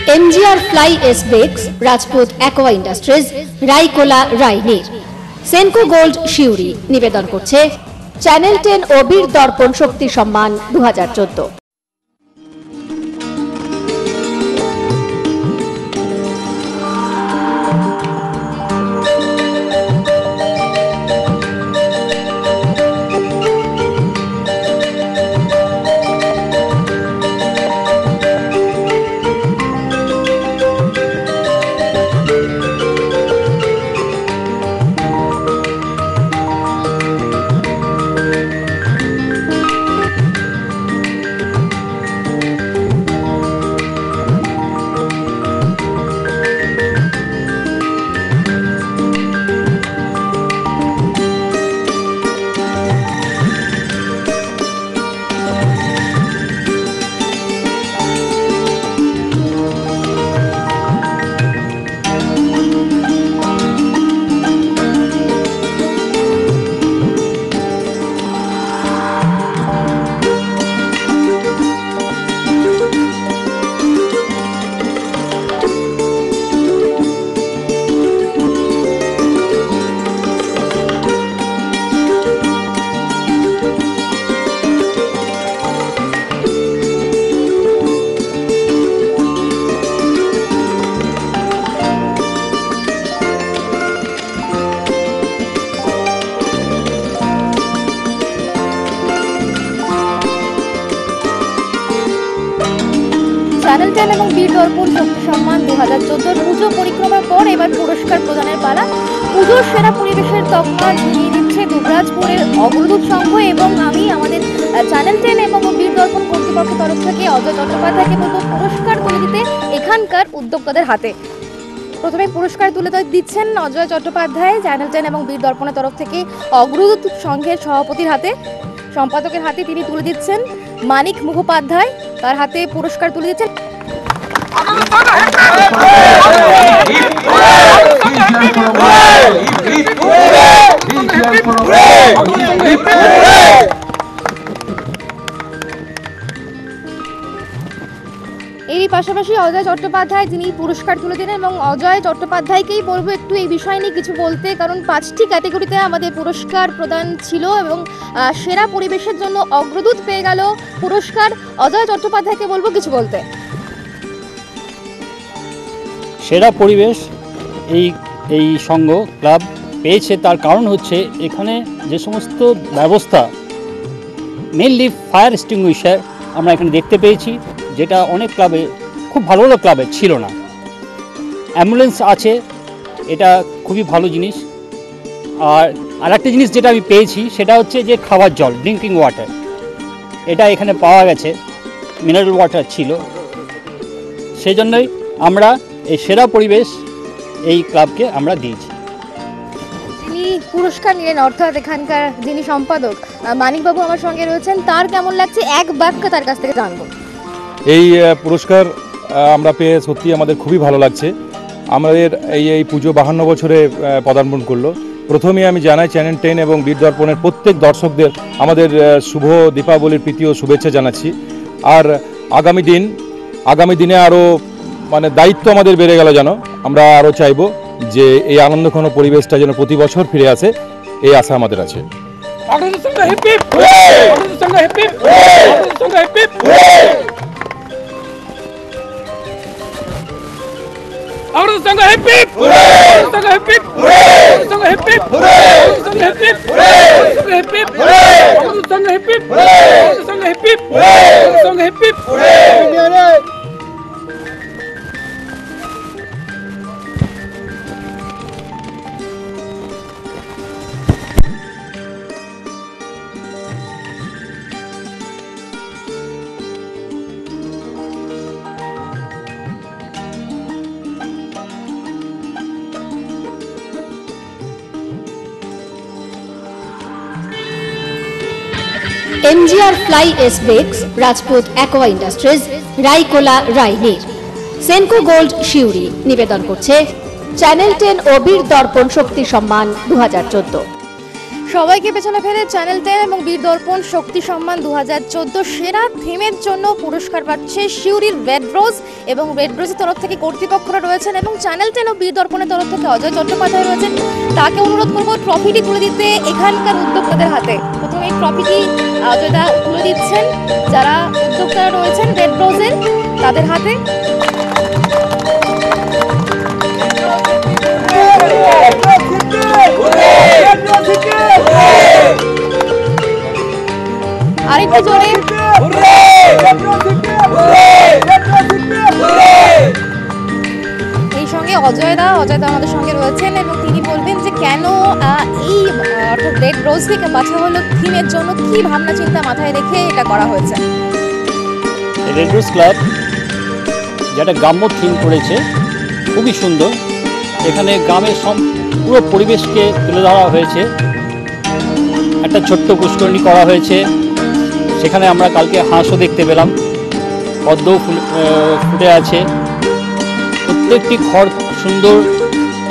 MGR fly ash bakes, Rajput aqua industries, राईकोला राईनीर, Senco gold शिउरी निवेदन करছে চ্যানেল 10 ও বীর দর্পণ শক্তি সম্মান 2014। চ্যানেল 10 এবং বীর দর্পণ শক্তি সম্মান 2014 পুজো পরিক্রমার পর এবার পুরস্কার প্রদানের পালা। পুজোর সেরা পরিবেশের তকমা ছিনিয়ে দিচ্ছে দুবরাজপুরের অগ্রদূত সংঘ এবং আমি আমাদের চ্যানেল 10 এবং বীর দর্পণ কর্তৃপক্ষের তরফ থেকে অজয় চট্টোপাধ্যায়কে বলবো পুরস্কার তুলে দিতে এখানকার উদ্যোক্তাদের হাতে। প্রথমে পুরস্কার তুলে দিচ্ছেন অজয় চট্টোপাধ্যায় চ্যানেল 10 এবং বীর দর্পণের তরফ থেকে অগ্রদূত সংঘের সভাপতির হাতে, সম্পাদকের হাতে তিনি তুলে দিচ্ছেন মানিক মুখোপাধ্যায়, তার হাতে পুরস্কার তুলে দিচ্ছেন। এরই পাশাপাশি অজয় চট্টোপাধ্যায় যিনি পুরস্কার তুলে দিলেন এবং অজয় চট্টোপাধ্যায়কেই বলবো একটু এই বিষয় নিয়ে কিছু বলতে, কারণ 5টি ক্যাটাগরিতে আমাদের পুরস্কার প্রদান ছিল এবং সেরা পরিবেশের জন্য অগ্রদূত পেয়ে গেল পুরস্কার। অজয় চট্টোপাধ্যায়কে বলবো কিছু বলতে। সেরা পরিবেশ এই সংঘ ক্লাব পেয়েছে, তার কারণ হচ্ছে এখানে যে সমস্ত ব্যবস্থা, মেনলি ফায়ার এক্সটিংগুইশার আমরা এখানে দেখতে পেয়েছি, যেটা অনেক ক্লাবে, খুব ভালো ভালো ক্লাবে ছিল না। অ্যাম্বুলেন্স আছে, এটা খুবই ভালো জিনিস। আর একটা জিনিস যেটা আমি পেয়েছি সেটা হচ্ছে যে খাবার জল, ড্রিঙ্কিং ওয়াটার, এটা এখানে পাওয়া গেছে, মিনারেল ওয়াটার ছিল। সেই জন্যই আমরা এই সেরা পরিবেশ এই ক্লাবকে আমরা দিয়েছি। যিনি পুরস্কার নিলেন অর্থাৎ এখানকার যিনি সম্পাদক মানিকবাবু আমার সঙ্গে রয়েছেন, তার কেমন লাগছে এক বাক্যে তার কাছ থেকে জানবো। এই পুরস্কার আমরা পেয়ে সত্যি আমাদের খুবই ভালো লাগছে। আমাদের এই পুজো 52 বছরে পদার্পণ করলো। প্রথমে আমি জানাই চ্যানেল 10 এবং বীর দর্পণের প্রত্যেক দর্শকদের আমাদের শুভ দীপাবলির প্রীতি ও শুভেচ্ছা জানাচ্ছি। আর আগামী দিনে আরও দায়িত্ব আমাদের বেড়ে গেল, যেন আমরা আরও চাইব যে এই আনন্দঘন পরিবেশটা যেন প্রতি বছর ফিরে আসে, এই আশা আমাদের আছে। MGR fly ash bakes, Rajput aqua industries, राईकोला राईनीर, सेनको गोल्ड शिउरी निवेदन करছে চ্যানেল 10 ও বীর দর্পণ শক্তি সম্মান 2014। সবাইকে পেছনে ফেলে চ্যানেল 10 এবং বীর দর্পণ শক্তি সম্মান 2014 সেরা থিমের জন্য পুরস্কার পাচ্ছে শিউরির রেড রোজ এবং রেড রোজের তরফ থেকে কর্তৃপক্ষরা রয়েছেন এবং চ্যানেল 10 ও বীর দর্পণের তরফ থেকে অজয় চট্টোপাধ্যায় রয়েছেন। তাকে অনুরোধ করব ট্রফিটি তুলে দিতে এখানকার উদ্যোক্তাদের হাতে। প্রথমে এই ট্রফিটি অজয়দা তুলে দিচ্ছেন যারা উদ্যোক্তারা রয়েছেন রেড রোজের তাদের হাতে। আরেকটু জোরে। এই সঙ্গে অজয়দা আমাদের সঙ্গে রয়েছেন এবং তিনি বলবেন যে কেন এই অর্থাৎ রেড রোজকে বাছা হলো থিমের জন্য, কি ভাবনা চিন্তা মাথায় রেখে এটা করা হয়েছে। রেড রোজ ক্লাব যেটা গ্রাম্য থিম করেছে খুবই সুন্দর। এখানে গ্রামের পুরো পরিবেশকে তুলে ধরা হয়েছে। একটা ছোট্ট পুষ্করিণী করা হয়েছে, সেখানে আমরা কালকে হাঁসও দেখতে পেলাম, পদ্মও ফুটে আছে। প্রত্যেকটি ঘর সুন্দর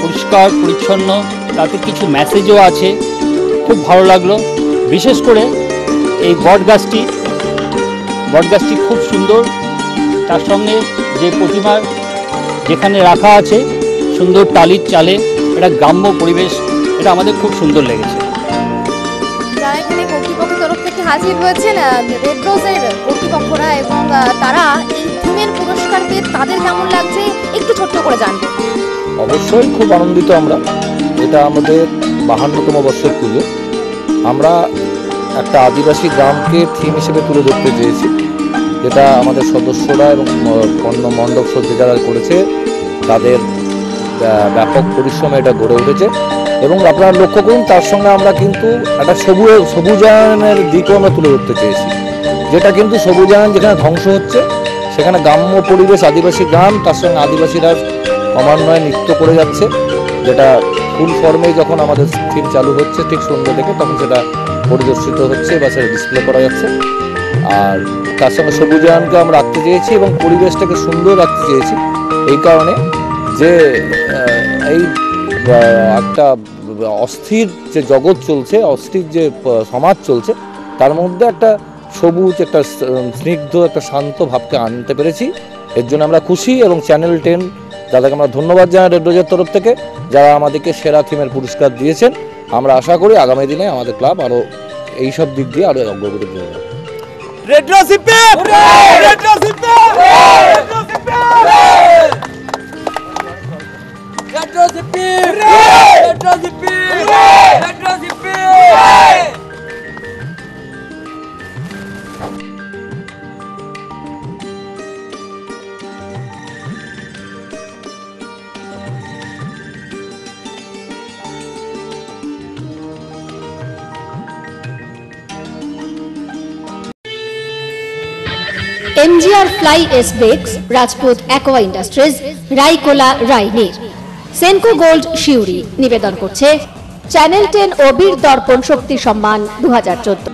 পরিষ্কার পরিচ্ছন্ন, তাতে কিছু মেসেজও আছে, খুব ভালো লাগলো। বিশেষ করে এই বটগাছটি খুব সুন্দর, তার সঙ্গে যে প্রতিমার যেখানে রাখা আছে সুন্দর টালির চালে, এটা গ্রাম্য পরিবেশ, এটা আমাদের খুব সুন্দর লেগেছে। যারা এখানে কর্তৃপক্ষের তরফ থেকে হাজির হয়েছেন রেড রোজের কর্তৃপক্ষরা এবং তারা এই থিমের পুরস্কার পেয়ে তাদের কেমন লাগছে একটু ছোট্ট করে জানবো। অবশ্যই খুব আনন্দিত আমরা। এটা আমাদের 52তম বর্ষের পুজো। আমরা একটা আদিবাসী গ্রামকে থিম হিসেবে তুলে ধরতে চেয়েছি, যেটা আমাদের সদস্যরা এবং অন্য মণ্ডপ সজ্জা যারা করেছে তাদের ব্যাপক পরিশ্রমে এটা গড়ে উঠেছে। এবং আপনারা লক্ষ্য করুন, তার সঙ্গে আমরা কিন্তু একটা সবুজায়নের দিকও আমরা তুলে ধরতে চেয়েছি, যেটা কিন্তু সবুজায়ন যেখানে ধ্বংস হচ্ছে সেখানে গ্রাম্য পরিবেশ, আদিবাসী গ্রাম, তার সঙ্গে আদিবাসীরা ক্রমান্বয়ে নৃত্য করে যাচ্ছে, যেটা ফুল ফর্মে যখন আমাদের থিম চালু হচ্ছে ঠিক সন্ধ্যা থেকে তখন সেটা পরিদর্শিত হচ্ছে বা সেটা ডিসপ্লে করা যাচ্ছে। আর তার সঙ্গে সবুজায়নকে আমরা রাখতে চেয়েছি এবং পরিবেশটাকে সুন্দর রাখতে চেয়েছি এই কারণে যে এই একটা অস্থির যে জগৎ চলছে, অস্থির যে সমাজ চলছে, তার মধ্যে একটা সবুজ, একটা স্নিগ্ধ, একটা শান্ত ভাবকে আনতে পেরেছি। এর জন্য আমরা খুশি এবং চ্যানেল 10 যাদেরকে আমরা ধন্যবাদ জানাই রেড রোজের তরফ থেকে, যারা আমাদেরকে সেরা থিমের পুরস্কার দিয়েছেন। আমরা আশা করি আগামী দিনে আমাদের ক্লাব আরও এইসব দিক দিয়ে আরও অগ্রগতি করবে। রেড রোজ হিপে রেড রোজ হিপে রেড রোজ হিপে রেড রোজ হিপে রেড রোজ হিপে। MGR fly ash bricks, Rajput aqua industries, Raikola রাইনির, সেনকো গোল্ড শিউরি নিবেদন করছে চ্যানেল 10 ও বীর দর্পণ শক্তি সম্মান 2014।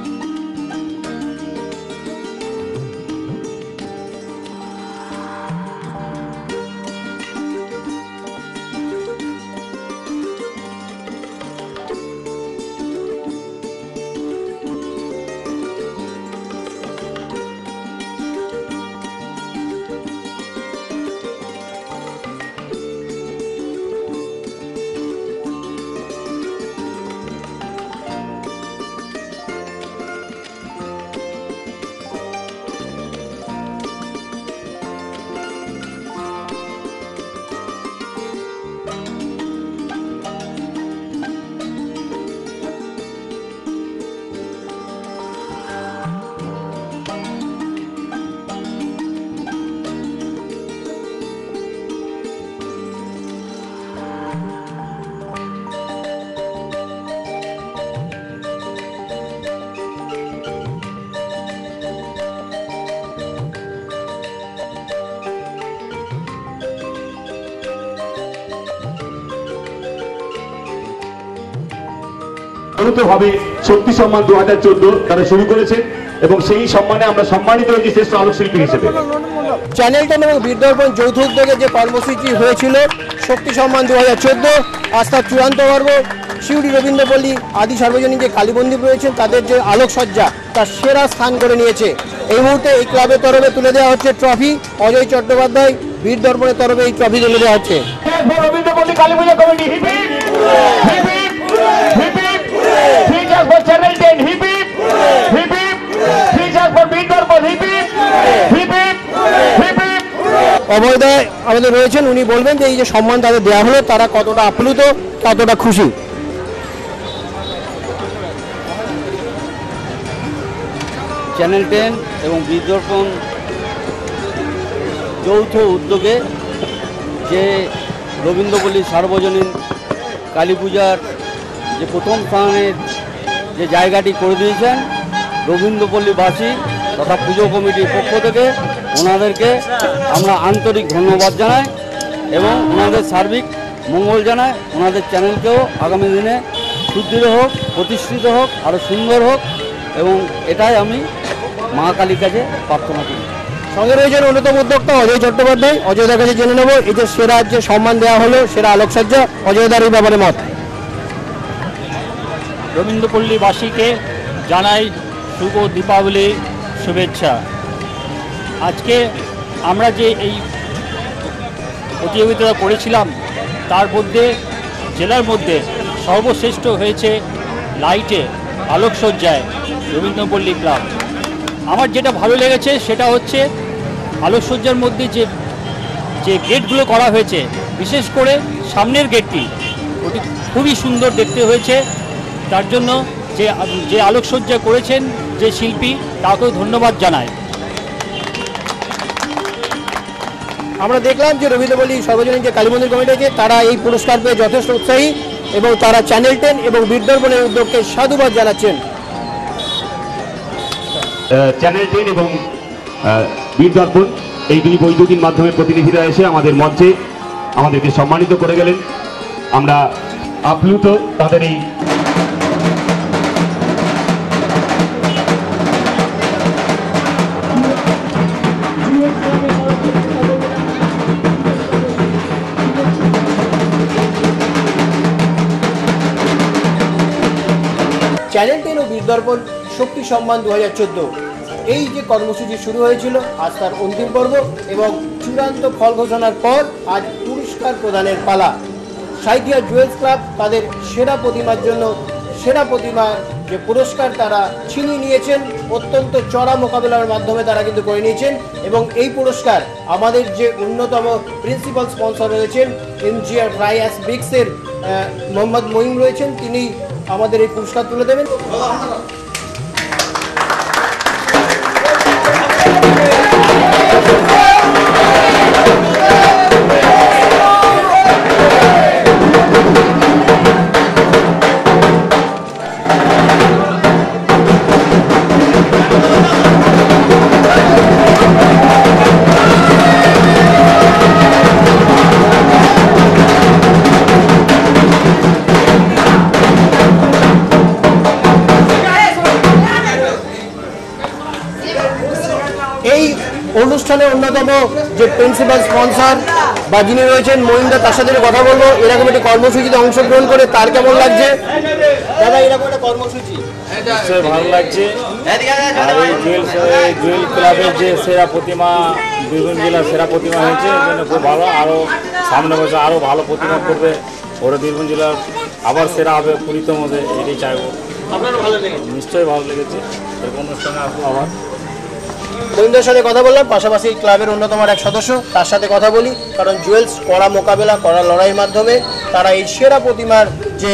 ভাবে শক্তি সম্মান 2014 তারা শুরু করেছে এবং সেই সম্মানে আমরা সম্মানিত হয়েছি শ্রেষ্ঠ আলোকশিল্পী হিসেবে। চ্যানেল 10 এবং বীর দর্পণ যৌথ উদ্যোগে যে কর্মসূচি হয়েছিল শক্তি সম্মান 2014, আজ তার চূড়ান্ত পর্ব। শিউরি রবীন্দ্রপল্লী আদি সার্বজনীন যে কালী মন্দির রয়েছেন তাদের যে আলোকসজ্জা তার সেরা স্থান করে নিয়েছে। এই মুহূর্তে এই ক্লাবের তরফে তুলে দেওয়া হচ্ছে ট্রফি। অজয় চট্টোপাধ্যায় বীর দর্পণের তরফে এই ট্রফি তুলে দেওয়া হচ্ছে। Rabindrapally Kali Puja committee hip hip hip hip hip free charge for channel 10 hip hip hip hip free charge for Bir Darpan hip hip hip hip hip hip. অভয়দা আমাদের রয়েছেন, উনি বলবেন যে এই যে সম্মান তাদের দেওয়া হলো তারা কতটা আপ্লুত, কতটা খুশি। চ্যানেল 10 এবং বীর দর্পণ যৌথ উদ্যোগে যে রবীন্দ্রপল্লী সার্বজনীন কালী পূজার যে প্রথম স্থানের যে জায়গাটি করে দিয়েছেন রবীন্দ্রপল্লীবাসী তথা পুজো কমিটির পক্ষ থেকে ওনাদেরকে আমরা আন্তরিক ধন্যবাদ জানাই এবং ওনাদের সার্বিক মঙ্গল জানাই। ওনাদের চ্যানেলকেও আগামী দিনে সুদৃঢ় হোক, প্রতিষ্ঠিত হোক, আরও সুন্দর হোক এবং এটাই আমি মা কালীর কাছে প্রার্থনা করি। সঙ্গে রয়েছেন অন্যতম উদ্যোক্তা অজয় চট্টোপাধ্যায়। অজয়দার কাছে জেনে নেব এই যে সেরা যে সম্মান দেওয়া হলো, সেরা আলোকসজ্জা, অজয়দার এই ব্যাপারে মত। রবীন্দ্রপল্লীবাসীকে জানাই শুভ দীপাবলি শুভেচ্ছা। আজকে আমরা যে এই প্রতিযোগিতা করেছিলাম তার মধ্যে জেলার মধ্যে সর্বশ্রেষ্ঠ হয়েছে লাইটে আলোকসজ্জায় রবীন্দ্রপল্লী ক্লাব। আমার যেটা ভালো লেগেছে সেটা হচ্ছে আলোকসজ্জার মধ্যে যে গেটগুলো করা হয়েছে, বিশেষ করে সামনের গেটটি ওটি খুবই সুন্দর দেখতে হয়েছে। তার জন্য যে আলোকসজ্জা করেছেন যে শিল্পী তাকেও ধন্যবাদ জানাই। আমরা দেখলাম যে রবীন্দ্রপল্লী সার্বজনীন যে কালী মন্দির কমিটি আছে তারা এই পুরস্কার পেয়ে যথেষ্ট উৎসাহী এবং তারা চ্যানেল 10 এবং বীর দর্পণের উদ্যোগকে সাধুবাদ জানাচ্ছেন। চ্যানেল 10 এবং বীর দর্পণ এই দুই বৈদ্যুতিন মাধ্যমের প্রতিনিধিরা এসে আমাদের মঞ্চে আমাদেরকে সম্মানিত করে গেলেন। আমরা আপ্লুত তাদের এই চ্যানেল 10 ও বীর দর্পণ শক্তি সম্মান 2014 এই যে কর্মসূচি শুরু হয়েছিল আজ তার অন্তিম পর্ব এবং চূড়ান্ত ফল ঘোষণার পর আজ পুরস্কার প্রদানের পালা। সাইথিয়া জুয়েলস ক্লাব তাদের সেরা প্রতিমার জন্য সেরা প্রতিমার যে পুরস্কার তারা ছিনিয়ে নিয়েছেন। অত্যন্ত চড়া মোকাবেলার মাধ্যমে তারা কিন্তু করে নিয়েছেন এবং এই পুরস্কার আমাদের যে অন্যতম প্রিন্সিপাল স্পন্সর রয়েছেন এমজিআর ফ্রাই অ্যাশ ব্রিক্সের মোহাম্মদ মঈন রয়েছেন, তিনি আমাদের এই পুরস্কার তুলে দেবেন। অনুষ্ঠানে অন্যতম যে প্রিন্সিপাল স্পন্সর বা যিনি রয়েছেন মহিন্দা, তার সাথে কথা বলবো। এরকম একটি কর্মসূচিতে অংশগ্রহণ করে তার কেমন লাগছে? দাদা, এরকম একটা কর্মসূচি ভালো লাগছে। আর এই জুয়েল ক্লাবের যে সেরা প্রতিমা, বীরভূম জেলার সেরা প্রতিমা হয়েছে, এর জন্য খুব ভালো। আরও সামনে বছর আরও ভালো প্রতিমা করবে, ওরা বীরভূম জেলার আবার সেরা হবে পুরীতম মধ্যে, এটাই চাইবো। আপনারও ভালো লেগেছে? নিশ্চয়ই ভালো লেগেছে। এরকম অনুষ্ঠানে আসবো আবার। মহিন্দার সাথে কথা বললাম, পাশাপাশি ক্লাবের অন্যতম এক সদস্য, তার সাথে কথা বলি। কারণ জুয়েলস কড়া মোকাবেলা, কড়া লড়াইয়ের মাধ্যমে তারা এই সেরা প্রতিমার যে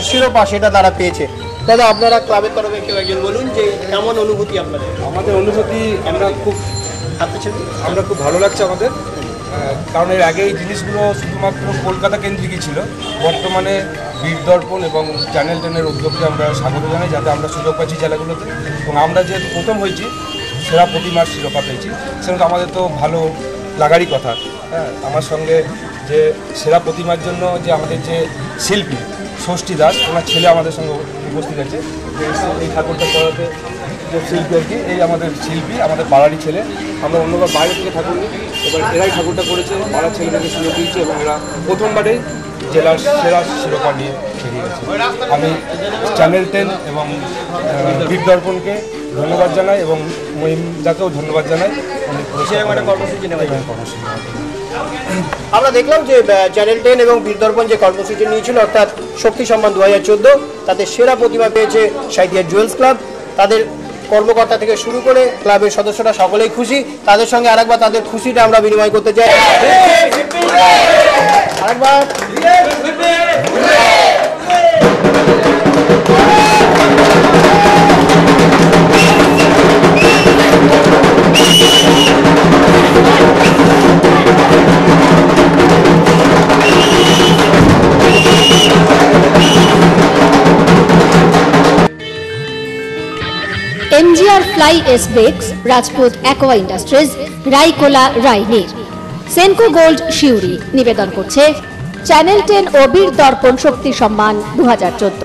শিরোপা সেটা তারা পেয়েছে। দাদা, আপনারা ক্লাবের তরফে কেউ একজন বলুন যে কেমন অনুভূতি আপনাদের? আমাদের অনুভূতি আমরা খুব ভালো লাগছে আমাদের, কারণ এর আগে এই জিনিসগুলো শুধুমাত্র কলকাতা কেন্দ্রিকই ছিল। বর্তমানে বীর দর্পণ এবং চ্যানেল 10-এর উদ্যোগকে আমরা স্বাগত জানাই, যাতে আমরা সুযোগ পাচ্ছি জেলাগুলোতে। এবং আমরা যেহেতু প্রথম হয়েছি, সেরা প্রতিমার শিরোপা পেয়েছি, সেটা তো আমাদের তো ভালো লাগারই কথা। হ্যাঁ, আমার সঙ্গে যে সেরা প্রতিমার জন্য যে আমাদের যে শিল্পী ষষ্ঠী দাস, ওনার ছেলে আমাদের সঙ্গে উপস্থিত আছে। এই ঠাকুরটা করাতে যে শিল্পী আর কি, এই আমাদের শিল্পী, আমাদের পাড়ারই ছেলে। আমরা অন্যবার বাইরে থেকে ঠাকুর নিই, এবার এরাই ঠাকুরটা করেছে, পাড়ার ছেলেদেরকে সুযোগ দিয়েছে এবং এরা প্রথমবারেই জেলার সেরা শিরোপা নিয়ে বেরিয়ে গেছে। আমি চ্যানেল 10 এবং বীর দর্পণকে ধন্যবাদ জানাই এবং মহিমদাকেও ধন্যবাদ জানাই। আমরা দেখলাম যে চ্যানেল 10 এবং বীর দর্পণ যে কর্মসূচি নিয়েছিল অর্থাৎ শক্তি সম্মান 2014, তাতে সেরা প্রতিমা পেয়েছে সাঁইথিয়া জুয়েলস ক্লাব। তাদের কর্মকর্তা থেকে শুরু করে ক্লাবের সদস্যরা সকলেই খুশি। তাদের সঙ্গে আরেকবার তাদের খুশিটা আমরা বিনিময় করতে চাই। আরেকবার MGR fly ash bricks, Rajput aqua industries, Raikola রাইনির, সেনকো গোল্ড শিউরি নিবেদন করছে চ্যানেল 10 ও বীর দর্পণ শক্তি সম্মান 2014।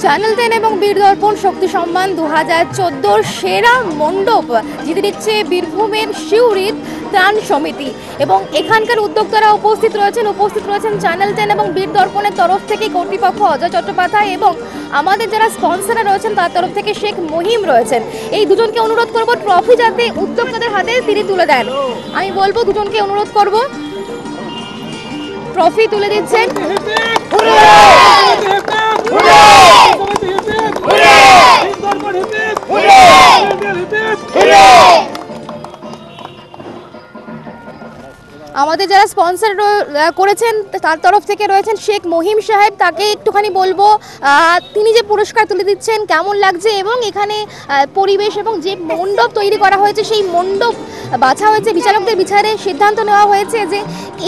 চ্যানেল 10 এবং বীর দর্পণ শক্তি সম্মান 2014 সেরা মণ্ডপ জিতে নিচ্ছে বীরভূমের শিউরির ত্রাণ সমিতি এবং এখানকার উদ্যোক্তারা উপস্থিত রয়েছেন চ্যানেল 10 এবং বীর দর্পণের তরফ থেকে কর্তৃপক্ষ অজয় চট্টোপাধ্যায় এবং আমাদের যারা স্পন্সররা রয়েছেন তার তরফ থেকে শেখ মহিম রয়েছেন। এই দুজনকে অনুরোধ করব ট্রফি যাতে উদ্যোক্তাদের হাতে তিনি তুলে দেন। আমি বলবো দুজনকে অনুরোধ করব, ট্রফি তুলে দিচ্ছেন। আমাদের যারা স্পন্সর করেছেন তার তরফ থেকে রয়েছেন শেখ মহিম সাহেব, তাকে একটুখানি বলবো তিনি যে পুরস্কার তুলে দিচ্ছেন কেমন লাগছে এবং এখানে পরিবেশ এবং যে মণ্ডপ তৈরি করা হয়েছে সেই মণ্ডপ বাছা হয়েছে, বিচারকদের বিচারে সিদ্ধান্ত নেওয়া হয়েছে যে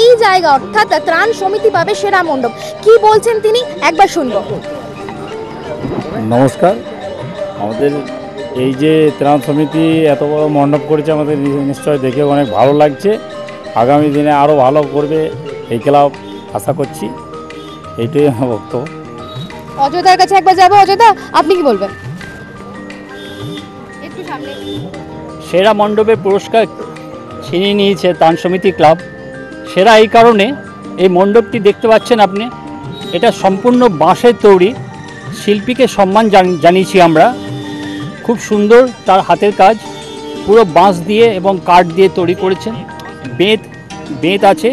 এই জায়গা অর্থাৎ ত্রাণ সমিতি পাবে সেরা মণ্ডপ। কি বলছেন তিনি একবার শুনবো। নমস্কার, আমাদের এই যে ত্রাণ সমিতি এত বড় মণ্ডপ করেছে আমাদের নিশ্চয় দেখে অনেক ভালো লাগছে। আগামী দিনে আরও ভালো করবে এই ক্লাব আশা করছি, এইটাই আমার বক্তব্য। অজয়দার কাছে একবার যাবো। অজয়দা, আপনি কি বলবেন? একটু সামনে। সেরা মণ্ডপের পুরস্কার ছিনিয়ে নিয়েছে ত্রাণ সমিতি ক্লাব। সেরা এই কারণে, এই মণ্ডপটি দেখতে পাচ্ছেন আপনি, এটা সম্পূর্ণ বাঁশের তৈরি। শিল্পীকে সম্মান জানিয়েছি আমরা। খুব সুন্দর তার হাতের কাজ, পুরো বাঁশ দিয়ে এবং কাঠ দিয়ে তৈরি করেছেন। বেত আছে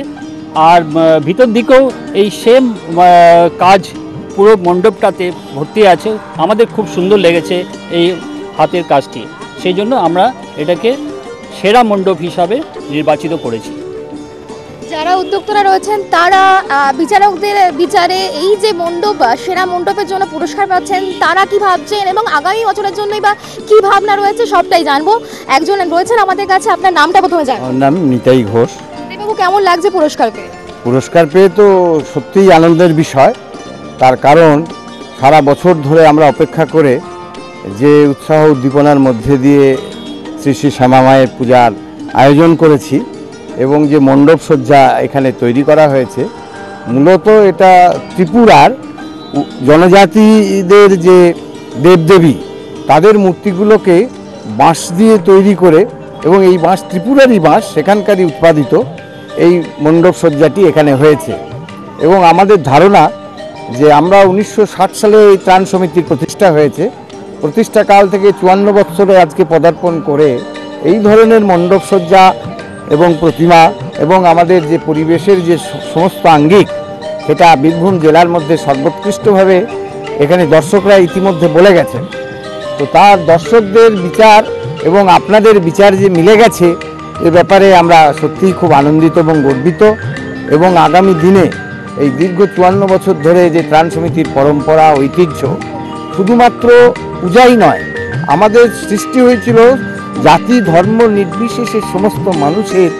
আর ভিতর দিকেও এই সেম কাজ পুরো মণ্ডপটাতে ভর্তি আছে। আমাদের খুব সুন্দর লেগেছে এই হাতের কাজটি, সেই জন্য আমরা এটাকে সেরা মণ্ডপ হিসাবে নির্বাচিত করেছি। যারা উদ্যোক্তারা রয়েছেন তারা বিচারকদের বিচারে এই যে মণ্ডপ সেরা মণ্ডপের জন্য পুরস্কার পাচ্ছেন, তারা কি ভাবছেন এবং আগামী বছরের জন্যই বা কি ভাবনা রয়েছে সবটাই জানবো। একজন রয়েছেন আমাদের কাছে, আপনার নামটা প্রথমে জানবো। আমার নাম নিতাই ঘোষ। বাবু, কেমন লাগছে পুরস্কার পেয়ে? পুরস্কার পেয়ে তো সত্যিই আনন্দের বিষয়। তার কারণ সারা বছর ধরে আমরা অপেক্ষা করে যে উৎসাহ উদ্দীপনার মধ্যে দিয়ে শ্রী শ্রী শ্যামা মায়ের পূজার আয়োজন করেছি এবং যে মণ্ডপ সজ্জা এখানে তৈরি করা হয়েছে, মূলত এটা ত্রিপুরার জনজাতিদের যে দেবদেবী তাদের মূর্তিগুলোকে বাঁশ দিয়ে তৈরি করে, এবং এই বাঁশ ত্রিপুরারই বাঁশ, সেখানকারই উৎপাদিত এই মণ্ডপ সজ্জাটি এখানে হয়েছে। এবং আমাদের ধারণা যে আমরা 1960 সালে এই ত্রাণ সমিতির প্রতিষ্ঠা হয়েছে, প্রতিষ্ঠাকাল থেকে 54 বছরে আজকে পদার্পণ করে এই ধরনের মণ্ডপ সজ্জা এবং প্রতিমা এবং আমাদের যে পরিবেশের যে সমস্ত আঙ্গিক, সেটা বীরভূম জেলার মধ্যে সর্বোৎকৃষ্টভাবে এখানে দর্শকরা ইতিমধ্যে বলে গেছেন। তো তার দর্শকদের বিচার এবং আপনাদের বিচার যে মিলে গেছে, এ ব্যাপারে আমরা সত্যিই খুব আনন্দিত এবং গর্বিত। এবং আগামী দিনে এই দীর্ঘ 54 বছর ধরে যে ত্রাণ সমিতির পরম্পরা ঐতিহ্য, শুধুমাত্র পূজাই নয়, আমাদের সৃষ্টি হয়েছিল জাতি ধর্ম নির্বিশেষে সমস্ত মানুষের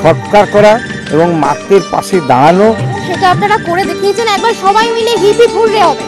সৎকার করা এবং মাতৃর পাশে দাঁড়ানো। সেটা আপনারা করে দেখিয়েছেন। একবার সবাই মিলে হিপ হিপ হুররে হবে।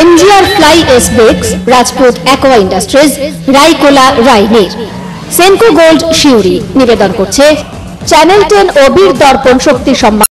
MGR fly ash bricks, Rajput aqua industries, Raikola রাইনের, সেনকো গোল্ড শিউরি নিবেদন করছে চ্যানেল 10 ও বীর দর্পণ শক্তি সম্মান